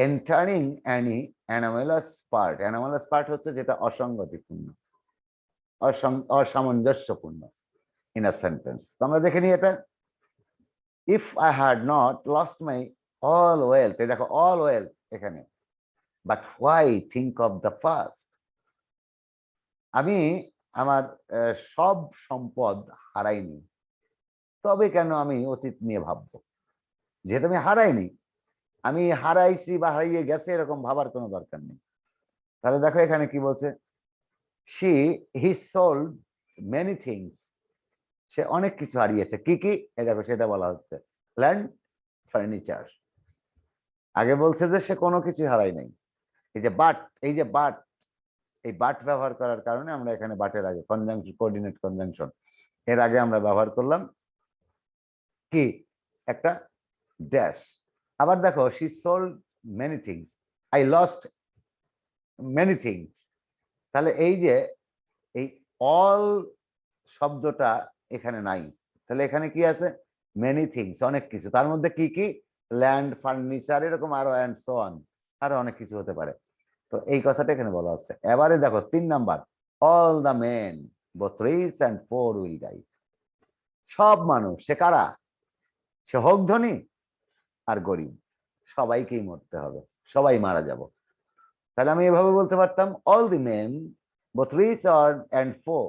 entering any anomalous part. Anomalous part হচ্ছে যেটা অসঙ্গতিপূর্ণ, অসামঞ্জস্যপূর্ণ ইন আ সেন্টেন্স। তো আমরা দেখে নিই এটা, if I had not lost my all wealth, এই দেখো অল ওয়েলথ এখানে, but why think of the past. আমি আমার সব সম্পদ হারাইনি, তবে কেন আমি অতীত নিয়ে ভাববো? যেহেতু আমি হারাইনি, আমি হারাইছি বা হারিয়ে গেছে এরকম ভাবার কোনো দরকার নেই। তাহলে দেখো এখানে কি বলছে, হি সোল্ড মেনি থিংস, সে অনেক কিছু হারিয়েছে। কি কি, এই দেখো সেটা বলা হচ্ছে, ল্যান্ড, ফার্নিচার। আগে বলছে যে সে কোনো কিছু হারাই নাই। এই যে বাট, এই যে বাট, এই বাট ব্যবহার করার কারণে আমরা এখানে বাটের আগে কনজাংশন, কোঅর্ডিনেট কনজাংশন, এর আগে আমরা ব্যবহার করলাম কি, একটা ড্যাশ। আবার দেখো she sold many things, I lost many things। তাহলে এই যে এই অল শব্দটা এখানে নাই, তাহলে এখানে কি আছে, মেনি থিংস, অনেক কিছু। তার মধ্যে কি কি, ল্যান্ড, ফার্নিচার, এরকম আরো অ্যান্ড সো অন, আরো অনেক কিছু হতে পারে। তো এই কথাটা এখানে বলা হচ্ছে। এবারে দেখো 3 number, all the men both rich and poor will die. সব মানুষ, সে কারা, সে হোক ধনী আর গরিব, সবাইকেই মরতে হবে, সবাই মারা যাব। তাহলে আমি এভাবে বলতে পারতাম, all the men both rich and poor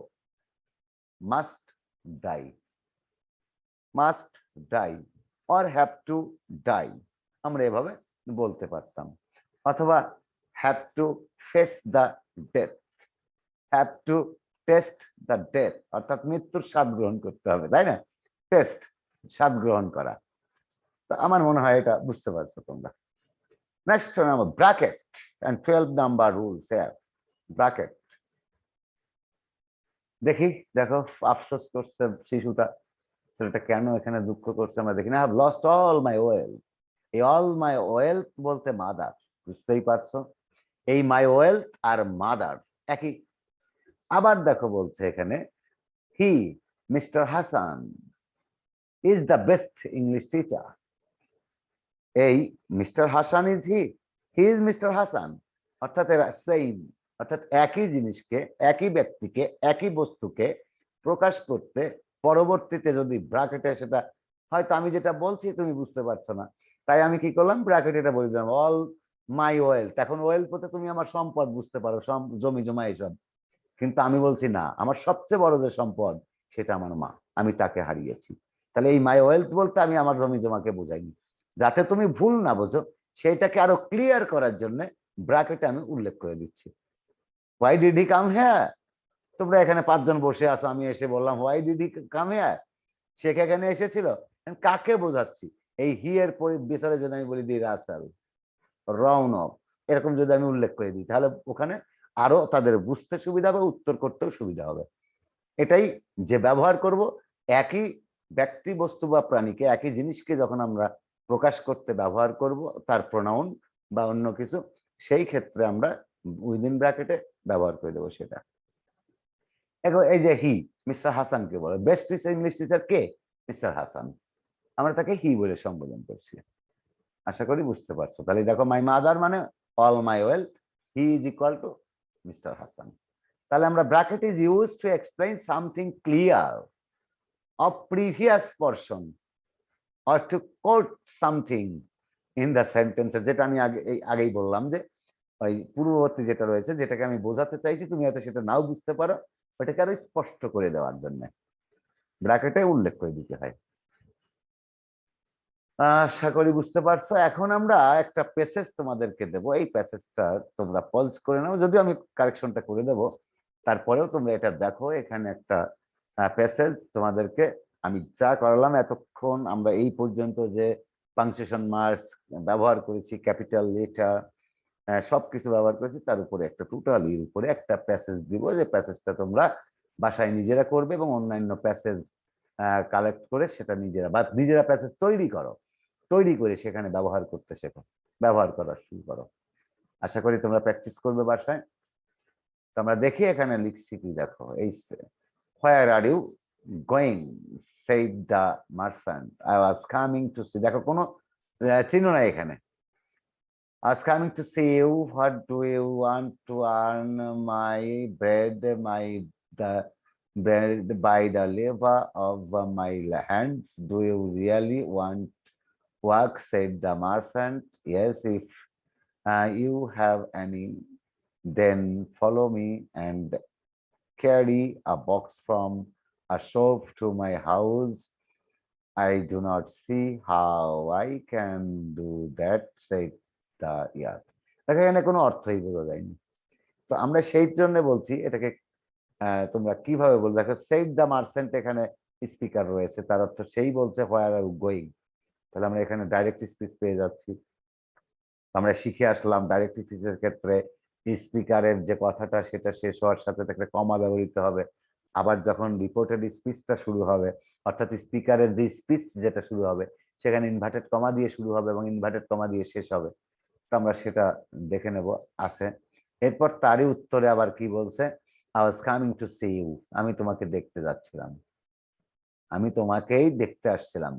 must die, must die or have to die, আমরা এভাবে বলতে পারতাম। অথবা have to face the death, have to taste the death, অর্থাৎ মৃত্যুর স্বাদ গ্রহণ করতে হবে, তাই না? টেস্ট, স্বাদ গ্রহণ করা। তো আমার মনে হয় এটা বুঝতে পারছো তোমরা। Next number bracket and 12 number rules here. Bracket দেখি, দেখো আফসোস করছে শিশুটা, ছেলেটা কেন এখানে দুঃখ করছে আমরা দেখি না। Have lost all my wealth, এই অল মাই ওয়েলথ বলতে মাদার, বুঝতেই পারছো, এই মাই ওয়েলথ আর মাদার একই। আবার দেখো বলছে এখানে, he mister Hasan is the best English teacher. এই mister Hasan is he is mister Hasan, অর্থাৎ এরা সেম, অর্থাৎ একই জিনিসকে, একই ব্যক্তিকে, একই বস্তুকে প্রকাশ করতে পরবর্তীতে যদি ব্র্যাকেটে সেটা, হয়তো আমি যেটা বলছি তুমি বুঝতে পারছো না, তাই আমি কি করলাম, ব্র্যাকেটে এটা বলে দিলাম, অল মাই ওয়েলথ। এখন ওয়েলথ বলতে তুমি আমার সম্পদ বুঝতে পারো, জমি জমা এইসব, কিন্তু আমি বলছি না, আমার সবচেয়ে বড় যে সম্পদ সেটা আমার মা, আমি তাকে হারিয়েছি। তাহলে এই মাই ওয়েলথ বলতে আমি আমার জমি জমাকে বোঝাইনি। যাতে তুমি ভুল না বোঝো সেইটাকে আরো ক্লিয়ার করার জন্য ব্র্যাকেটে আমি উল্লেখ করে দিচ্ছি। Why did he come here, তোমরা এখানে 5 জন বসে আছো, আমি এসে বললাম why did he come here, সে এখানে এসেছিল, কাকে বোঝাচ্ছি, এই হি এর ভিতরে যদি আমি বলি দি রাসেল, রওনক, এরকম যদি আমি উল্লেখ করে দিই, তাহলে ওখানে আরো তাদের বুঝতে সুবিধা হবে, উত্তর করতেও সুবিধা হবে। এটাই যে ব্যবহার করব, একই ব্যক্তি, বস্তু বা প্রাণীকে, একই জিনিসকে যখন আমরা প্রকাশ করতে ব্যবহার করব তার প্রোনাউন বা অন্য কিছু, সেই ক্ষেত্রে আমরা উইদিন ব্র্যাকেটে ব্যবহার করে দেবো সেটা। এখন এই যে হি, মিস্টার হাসানকে বলে বেস্ট টিচার, ইংলিশ টিচার কে, মিস্টার হাসান, আমরা তাকে হি বলে সম্বোধন করছি। আশা করি বুঝতে পারছো। তাহলে দেখো মাই মাদার মানে all my wealth, he is equal two mister Hasan. তাহলে আমরা bracket is use to explain something clear of previous portion or to quote something in the sentence, যেটা আমি আগেই বললাম যে ওই পূর্ববর্তী যেটা রয়েছে, যেটাকে আমি বোঝাতে চাইছি, তুমি হয়তো সেটা নাও বুঝতে পারো, ওটাকে আরো স্পষ্ট করে দেওয়ার জন্য ব্র্যাকেটে উল্লেখ করে দিতে হয়। আশা করি বুঝতে পারছো। এখন আমরা একটা প্যাসেজ তোমাদেরকে দেবো, এই প্যাসেজটা তোমরা পজ করে নাও, যদিও আমি কারেকশনটা করে দেবো, তারপরেও তোমরা এটা দেখো। এখানে একটা প্যাসেজ তোমাদেরকে আমি যা করালাম এতক্ষণ, আমরা এই পর্যন্ত যে পাংচুয়েশন মার্কস ব্যবহার করেছি, ক্যাপিটাল লেটার, সবকিছু ব্যবহার করেছি, তার উপরে একটা টোটালির উপরে একটা প্যাসেজ দিব, যে প্যাসেজটা তোমরা বাসায় নিজেরা করবে এবং অন্যান্য প্যাসেজ কালেক্ট করে সেটা নিজেরা, বা নিজেরা প্যাসেজ তৈরি করো, তৈরি করে সেখানে ব্যবহার করতে শেখো, ব্যবহার করা শুরু করো। আশা করি তোমরা প্র্যাকটিস করবে বাসায়। তো আমরা দেখি এখানে লিখছি কি, দেখো এই where are you going said the merchant, I was coming to see, দেখো কোনো চিহ্ন নাই এখানে। I was coming to see you. What do you want to earn my bread, the bread by the labor of my hands? Do you really want work? Said the merchant. Yes, if you have any, then follow me and carry a box from a shop to my house. I do not see how I can do that, said the earth. দেখো এখানে কোনো অর্থই বোঝা যায়নি, তো আমরা সেই জন্য বলছি এটাকে তোমরা কিভাবে বলবে। দেখো সেভ দ্য মার্চেন্ট, এখানে স্পিকার রয়েছে, তার অর্থ সেই বলছে হোয়ার আর গোয়িং, তাহলে আমরা এখানে ডাইরেক্ট স্পিচ পেয়ে যাচ্ছি। আমরা শিখে আসলাম ডাইরেক্ট স্পিচের ক্ষেত্রে স্পিকারের যে কথাটা সেটা শেষ হওয়ার সাথে একটা কমা ব্যবহৃত হবে। আবার যখন রিপোর্টেড স্পিচটা শুরু হবে, অর্থাৎ স্পিকারের যে স্পিচ যেটা শুরু হবে, সেখানে ইনভার্টেড কমা দিয়ে শুরু হবে এবং ইনভার্টেড কমা দিয়ে শেষ হবে। তো আমরা সেটা দেখে নেব আছে। এরপর তারই উত্তরে আবার কি বলছে, I was coming to see you, আমি তোমাকে দেখতে যাচ্ছিলাম, আমি তোমাকেই দেখতে আসছিলাম।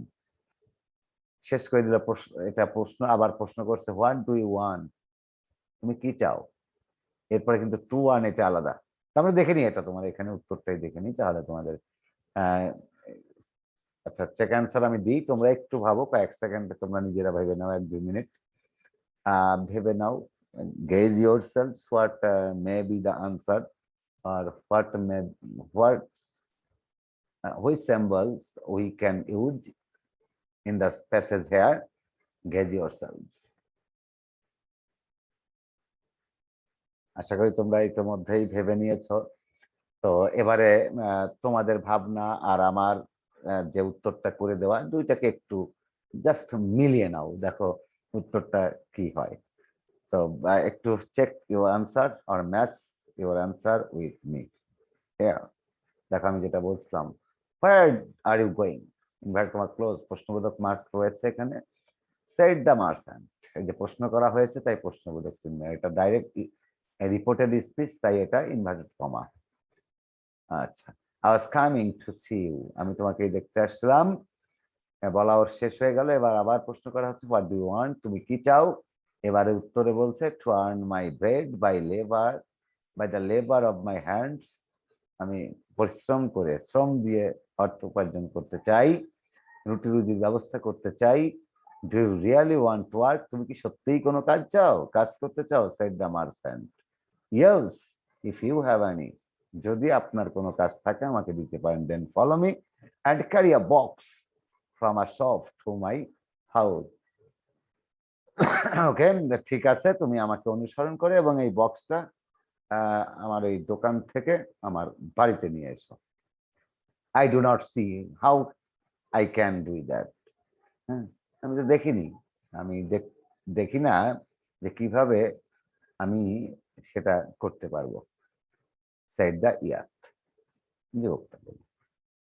শেষ করে দিল প্রশ্ন, এটা প্রশ্ন, আবার প্রশ্ন করছে হোয়াট ডু ইউ ওয়ান্ট, তুমি কি চাও। এরপরে কিন্তু টু ওয়ান এটা আলাদা। তো আমরা দেখে নিই, এটা তোমার এখানে উত্তরটাই দেখে নিই তাহলে তোমাদের আহ আচ্ছা চেক অ্যান্সার আমি দিই, তোমরা একটু ভাবো, কয়েক সেকেন্ডে তোমরা নিজেরা ভেবে নাও, 1-2 মিনিট ভেবে নাও। Guess yourself what may be the answer or what which symbols we can use in the passage here. Gauge yourselves. আশা করি তোমরা ইতিমধ্যেই ভেবে নিয়েছো। তো এবারে তোমাদের ভাবনা আর আমার যে উত্তরটা করে দেওয়া, দুইটাকে একটু জাস্ট মিলিয়ে নাও, দেখো উত্তরটা কি হয়। তো একটু check your answer or match your answer with me. দেখো আমি যেটা বলছিলাম, where are you going, invert comma close, প্রশ্নবোধক মার্ক রয়েছে এখানে। সেড দ্য মার্চেন্ট, এই যে প্রশ্ন করা হয়েছে তাই প্রশ্নবোধক চিহ্ন, এটা ডাইরেক্ট রিপোর্টেড স্পিচ তাই এটা ইনভার্টেড কমা। আচ্ছা, I was coming to see you, আমি তোমাকে দেখতে আসলাম, বলা ওর শেষ হয়ে গেল। এবার আবার প্রশ্ন করা হচ্ছে হোয়াট ডু ইউ ওয়ান্ট, তুমি কি চাও। এবারে উত্তরে বলছে to earn my bread by labour, by the labour of my hands, আমি পরিশ্রম করে, শ্রম দিয়ে অর্থ উপার্জন করতে চাই, রুটি রুজির ব্যবস্থা করতে চাই। Do you really want to work, তুমি কি সত্যিই কোনো কাজ চাও, কাজ করতে চাও। Said the merchant, yes if you have any, যদি আপনার কোনো কাজ থাকে আমাকে দিতে পারেন। Then follow me and carry a box from a shop to my house. Okay, ঠিক আছে, তুমি আমাকে অনুসরণ করে এবং এই বক্সটা আমার এই দোকান থেকে আমার বাড়িতে নিয়ে এসো। I do not C how I can do that. হ্যাঁ, আমি তো দেখিনি, আমি দেখি না যে কিভাবে আমি সেটা করতে পারবো। সাইড দা ইয়াত, যে বক্তব্য।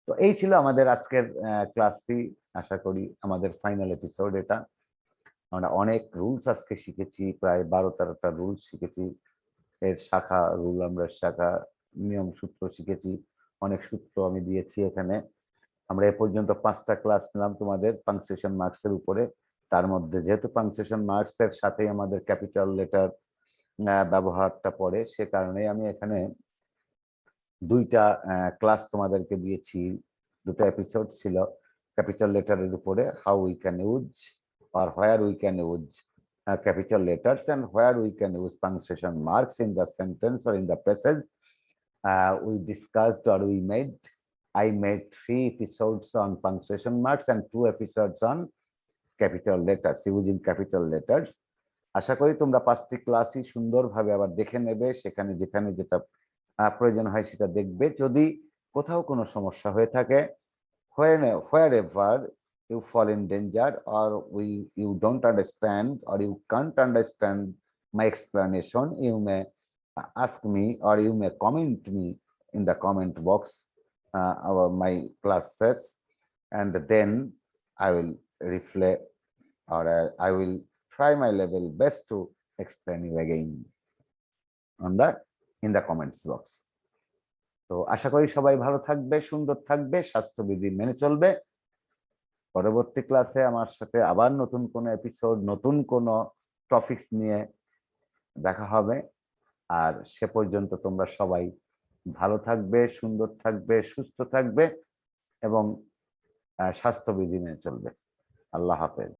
তো এই ছিল আমাদের আজকের ক্লাসটি। আশা করি আমাদের ফাইনাল এপিসোড এটা। আমরা অনেক রুলস আজকে শিখেছি, প্রায় 12-13টা রুলস শিখেছি। এর শাখা রুল, আমরা শাখা নিয়ম সূত্র শিখেছি, অনেক সূত্র আমি দিয়েছি এখানে। আমরা এ পর্যন্ত 5টা ক্লাস নিলাম তোমাদের পাংচুয়েশন মার্কস এর উপরে। তার মধ্যে যেহেতু পাংচুয়েশন মার্কস এর সাথে আমাদের ক্যাপিটাল লেটার ব্যবহারটা পড়ে, সে কারণে আমি এখানে 2টা ক্লাস তোমাদেরকে দিয়েছি, 2টা এপিসোড ছিল ক্যাপিটাল লেটারের উপরে, how we can use or where we can use capital letters and where we can use punctuation marks in the sentence or in the passage. We discussed or I made 3 episodes on punctuation marks and 2 episodes on capital letters, using capital letters. আশা করি তোমরা 5টি ক্লাসই সুন্দরভাবে আবার দেখে নেবে, সেখানে যেখানে যেটা প্রয়োজন হয় সেটা দেখবে। যদি কোথাও কোনো সমস্যা হয়ে থাকে, wherever you fall in danger or you don't understand or you can't understand my explanation, you may ask me or you may comment me in the comment box about my classes, and then I will reply or I will try my level best to explain you again on in the comments box. তো আশা করি সবাই ভালো থাকবে, সুন্দর থাকবে, স্বাস্থ্যবিধি মেনে চলবে। পরবর্তী ক্লাসে আমার সাথে আবার নতুন কোনো এপিসোড, নতুন কোনো টপিকস নিয়ে দেখা হবে। আর সে পর্যন্ত তোমরা সবাই ভালো থাকবে, সুন্দর থাকবে, সুস্থ থাকবে এবং স্বাস্থ্যবিধি মেনে চলবে। আল্লাহ হাফেজ।